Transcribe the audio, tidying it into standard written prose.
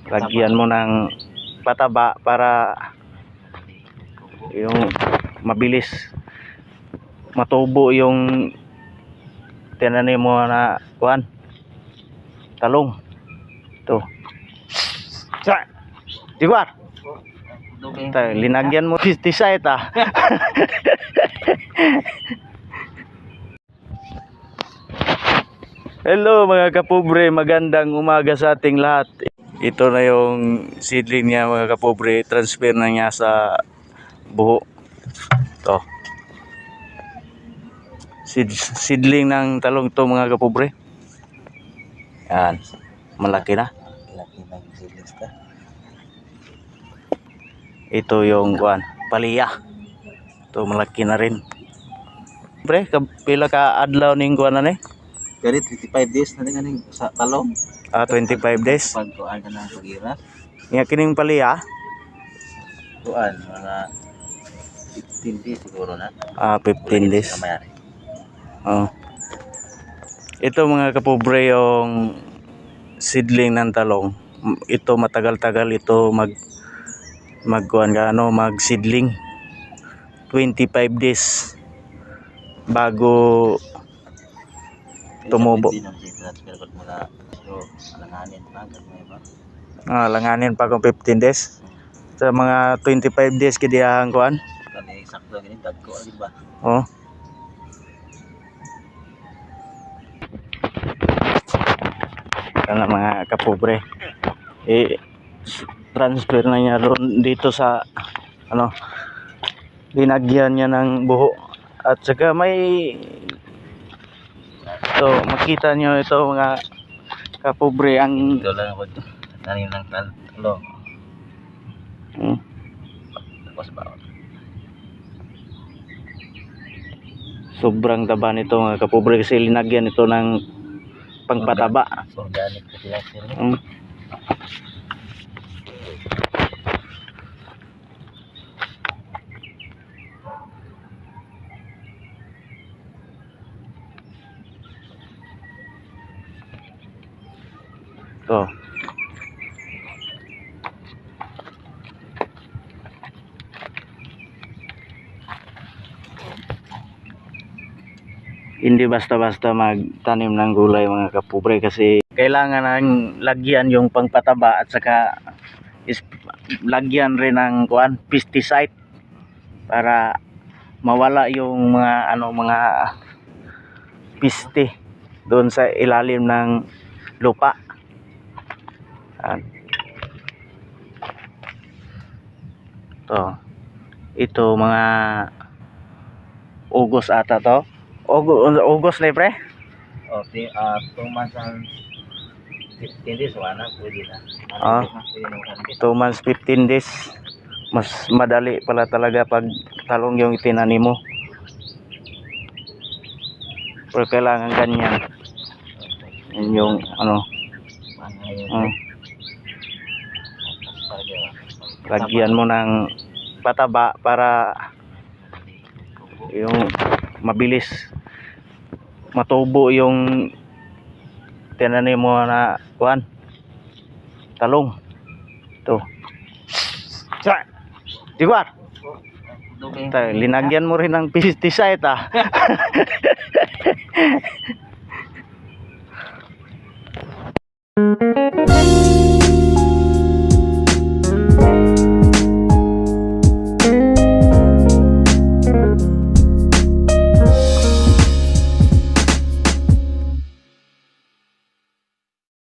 Lagyan mo ng pataba para yung mabilis matubo yung tinanim mo na kuan talong. Ito. Digwar. Linagyan mo pesticide ah. Hello mga kapobre, magandang umaga sa ating lahat. Ito na yung seedling niya mga kapobre, transfer na niya sa buho. Ito. Seedling ng talong to mga kapobre. Yan, malaki na. Laki ng seedlings ka. Ito yung kuan, palaya. Ito malaki na rin. Pre, pila ka adlaw ning kuan na ni? Kaya 35 days na rin sa talong. 25 days. Pagkuhan ka ng pagiras. Nga kining palaya, Kuhan, mga 15 days siguro na. 15 days. Kamayari. Oh. Ito mga kapobre yung seedling ng talong. Ito matagal-tagal ito magkuan ka mag seedling. 25 days bago tumubo. Langanin pa kung 15 days. Sa mga 25 days kidiyang kuan. Kani sakto gini dagko di ba? Oh. Kana mga kapobre. Transfer na niya ron dito sa linagyan niya ng buho. At saka may makita nyo ito mga kapobre ang Ito lang ako tanim ng talong. Tapos ba? Sobrang taba nito mga kapobre kasi linagyan ito ng pangpataba. Organic fertilizer. Ito. Hindi basta-basta magtanim ng gulay mga kapobre kasi kailangan ng lagyan yung pangpataba at saka lagyan rin ng kuan pesticide para mawala yung mga piste doon sa ilalim ng lupa. Ito mga August ata to. August na pre? Okay, 2 months and 15 days wala pwede na. 2 months 15 days. Mas madali pala talaga pag talong yung itinanim mo. Pero kailangan ganyan. Yan yung lagyan mo ng pataba para yung mabilis matubo yung tinanim mo na kuan talong. Ito. Digwar. Linagyan mo rin ng pesticide ah.